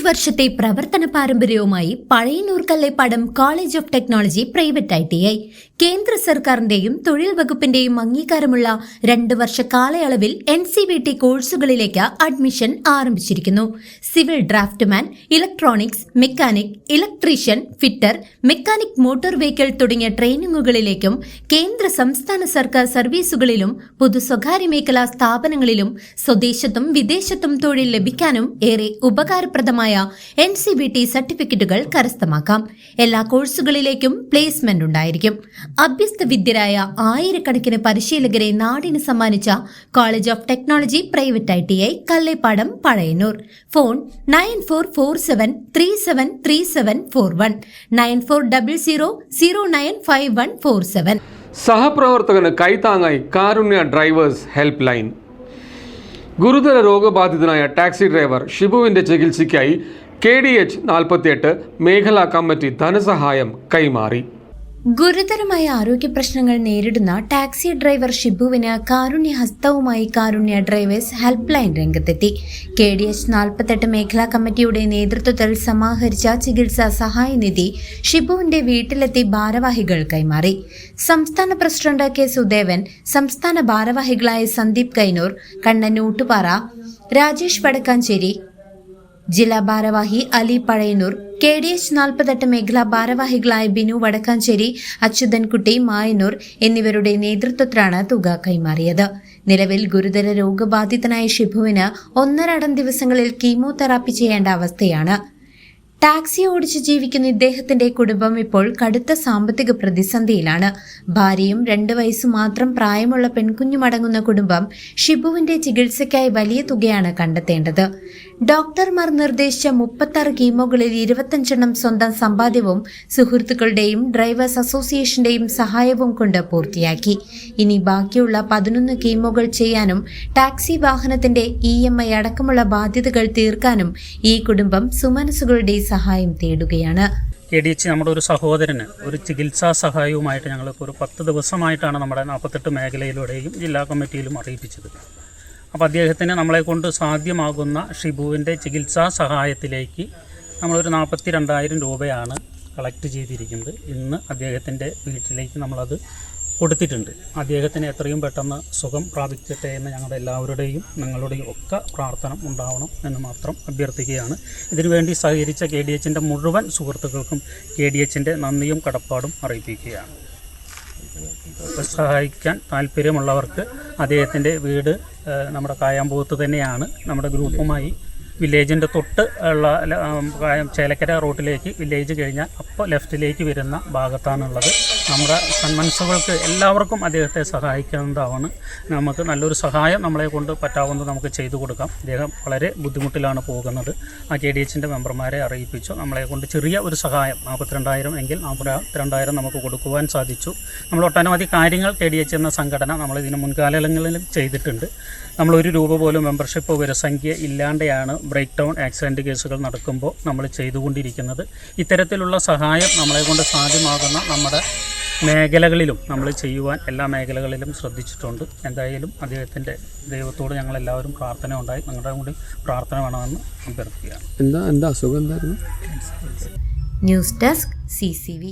വർഷത്തെ പ്രവർത്തന പാരമ്പര്യവുമായി Pazhayannur Kallepadam college of technology private ITI കേന്ദ്ര സർക്കാരിന്റെയും തൊഴിൽ വകുപ്പിന്റെയും അംഗീകാരമുള്ള 2 വർഷ കാലയളവിൽ NCVT കോഴ്സുകളിലേക്ക് അഡ്മിഷൻ ആരംഭിച്ചിരിക്കുന്നു. Civil draughtsman, electronics, mechanic, electrician, fitter, mechanic motor vehicle തുടങ്ങിയ ട്രെയിനിങ്ങുകളിലേക്കും കേന്ദ്ര സംസ്ഥാന സർക്കാർ സർവീസുകളിലും പൊതു സ്വകാര്യ മേഖലാ സ്ഥാപനങ്ങളിലും സ്വദേശത്തും വിദേശത്തും തൊഴിൽ ലഭിക്കാനും ഏറെ ഉപകാരപ്രദമായ NCVT സർട്ടിഫിക്കറ്റുകൾ കരസ്ഥമാക്കാം. എല്ലാ കോഴ്സുകളിലേക്കും പ്ലേസ്മെന്റ് ഉണ്ടായിരിക്കും. അഭ്യസ്ത വിദ്യരായ ആയിരക്കണക്കിന് പരിശീലകരെ നാടിന് സമ്മാനിച്ച college of technology private ITI Kallepadam Pazhayannur. Phone 9447373741 9400095147. സഹപ്രവർത്തകന് കൈത്താങ്ങായി കാരുണ്യ ഡ്രൈവേഴ്സ് ഹെൽപ്പ് ലൈൻ. ഗുരുതര രോഗബാധിതനായ ടാക്സി ഡ്രൈവർ ഷിബുവിൻ്റെ ചികിത്സയ്ക്കായി KDH 48 മേഖലാ കമ്മിറ്റി ധനസഹായം കൈമാറി. ഗുരുതരമായ ആരോഗ്യ പ്രശ്നങ്ങൾ നേരിടുന്ന ടാക്സി ഡ്രൈവർ ഷിബുവിന് കാരുണ്യഹസ്തവുമായി കാരുണ്യ ഡ്രൈവേഴ്സ് ഹെൽപ്പ് ലൈൻ രംഗത്തെത്തി. KDH 48 മേഖലാ കമ്മിറ്റിയുടെ നേതൃത്വത്തിൽ സമാഹരിച്ച ചികിത്സാ സഹായനിധി ഷിബുവിന്റെ വീട്ടിലെത്തി ഭാരവാഹികൾ കൈമാറി. സംസ്ഥാന പ്രസിഡന്റ് K. സുദേവൻ, സംസ്ഥാന ഭാരവാഹികളായ സന്ദീപ് കൈനൂർ, കണ്ണൻ ഊട്ടുപാറ, രാജേഷ് വടക്കാഞ്ചേരി, ജില്ലാ ഭാരവാഹി അലി പഴയന്നൂർ, KDH 48 മേഖലാ ഭാരവാഹികളായ ബിനു വടക്കാഞ്ചേരി, അച്യുതൻകുട്ടി, മായന്നൂർ എന്നിവരുടെ നേതൃത്വത്തിലാണ് തുക കൈമാറിയത്. നിലവിൽ ഗുരുതര രോഗബാധിതനായ ഷിബുവിന് 1.5 ദിവസങ്ങളിൽ കീമോതെറാപ്പി ചെയ്യേണ്ട അവസ്ഥയാണ്. ടാക്സി ഓടിച്ച് ജീവിക്കുന്ന ഇദ്ദേഹത്തിന്റെ കുടുംബം ഇപ്പോൾ കടുത്ത സാമ്പത്തിക പ്രതിസന്ധിയിലാണ്. ഭാര്യയും 2 വയസ്സ് മാത്രം പ്രായമുള്ള പെൺകുഞ്ഞുമടങ്ങുന്ന കുടുംബം ഷിബുവിന്റെ ചികിത്സയ്ക്കായി വലിയ തുകയാണ് കണ്ടെത്തേണ്ടത്. ഡോക്ടർമാർ നിർദ്ദേശിച്ച 36 കീമോകളിൽ 25 സ്വന്തം സമ്പാദ്യവും സുഹൃത്തുക്കളുടെയും ഡ്രൈവേഴ്സ് അസോസിയേഷന്റെയും സഹായവും കൊണ്ട് പൂർത്തിയാക്കി. ഇനി ബാക്കിയുള്ള 11 കീമോകൾ ചെയ്യാനും ടാക്സി വാഹനത്തിന്റെ EMI അടക്കമുള്ള ബാധ്യതകൾ തീർക്കാനും ഈ കുടുംബം സുമനസുകളുടെ സഹായം തേടുകയാണ്. KDH നമ്മുടെ ഒരു സഹോദരന് ഒരു ചികിത്സാ സഹായവുമായിട്ട് ഞങ്ങൾക്ക് ഒരു 10 ദിവസമായിട്ടാണ് നമ്മുടെ 48 മേഖലയിലൂടെയും ജില്ലാ കമ്മിറ്റിയിലും അറിയിപ്പിച്ചത്. അപ്പോൾ അദ്ദേഹത്തിന് നമ്മളെ കൊണ്ട് സാധ്യമാകുന്ന ഷിബുവിൻ്റെ ചികിത്സാ സഹായത്തിലേക്ക് നമ്മളൊരു 42,000 രൂപയാണ് കളക്ട് ചെയ്തിരിക്കുന്നത്. ഇന്ന് അദ്ദേഹത്തിൻ്റെ വീട്ടിലേക്ക് നമ്മളത് കൊടുത്തിട്ടുണ്ട്. അദ്ദേഹത്തിന് എത്രയും പെട്ടെന്ന് സുഖം പ്രാപിക്കട്ടെ എന്ന് ഞങ്ങളുടെ എല്ലാവരുടെയും നിങ്ങളുടെയും ഒക്കെ പ്രാർത്ഥന ഉണ്ടാവണം എന്ന് മാത്രം അഭ്യർത്ഥിക്കുകയാണ്. ഇതിനുവേണ്ടി സഹകരിച്ച KDHൻ്റെ മുഴുവൻ സുഹൃത്തുക്കൾക്കും KDHൻ്റെ നന്ദിയും കടപ്പാടും അറിയിപ്പിക്കുകയാണ്. സഹായിക്കാൻ താല്പര്യമുള്ളവർക്ക് അദ്ദേഹത്തിൻ്റെ വീട് നമ്മുടെ കായാമ്പൂത്ത് തന്നെയാണ്. നമ്മുടെ ഗ്രൂപ്പുമായി വില്ലേജിൻ്റെ തൊട്ട് ഉള്ള ചേലക്കര റോട്ടിലേക്ക് വില്ലേജ് കഴിഞ്ഞാൽ അപ്പോൾ ലെഫ്റ്റിലേക്ക് വരുന്ന ഭാഗത്താണുള്ളത്. നമ്മുടെ സന്മനസ്സുകൾക്ക് എല്ലാവർക്കും അദ്ദേഹത്തെ സഹായിക്കുന്നതാണ്. നമുക്ക് നല്ലൊരു സഹായം നമ്മളെ കൊണ്ട് പറ്റാവുന്നത് നമുക്ക് ചെയ്തു കൊടുക്കാം. അദ്ദേഹം വളരെ ബുദ്ധിമുട്ടിലാണ് പോകുന്നത്. ആ KDHൻ്റെ മെമ്പർമാരെ അറിയിപ്പിച്ചു. നമ്മളെ കൊണ്ട് ചെറിയ ഒരു സഹായം 42,000 എങ്കിൽ 42,000 നമുക്ക് കൊടുക്കുവാൻ സാധിച്ചു. നമ്മൾ ഒട്ടനവധി കാര്യങ്ങൾ KDH എന്ന സംഘടന നമ്മളിതിന് മുൻകാലങ്ങളിൽ ചെയ്തിട്ടുണ്ട്. നമ്മൾ 1 രൂപ പോലും മെമ്പർഷിപ്പ് വരസംഖ്യ ഇല്ലാതെയാണ് ബ്രേക്ക് ഡൗൺ ആക്സിഡൻറ്റ് കേസുകൾ നടക്കുമ്പോൾ നമ്മൾ ചെയ്തുകൊണ്ടിരിക്കുന്നത്. ഇത്തരത്തിലുള്ള സഹായം നമ്മളെ കൊണ്ട് സാധ്യമാകുന്ന നമ്മുടെ മേഖലകളിലും നമ്മൾ ചെയ്യുവാൻ എല്ലാ മേഖലകളിലും ശ്രദ്ധിച്ചിട്ടുണ്ട്. എന്തായാലും അദ്ദേഹത്തിൻ്റെ ദൈവത്തോട് ഞങ്ങളെല്ലാവരും പ്രാർത്ഥന ഉണ്ടായി. നിങ്ങളുടെ കൂടി പ്രാർത്ഥന വേണമെന്ന് അഭ്യർത്ഥിക്കുകയാണ്. എന്താ അസുഖം എന്തായിരുന്നു? News desk CCV.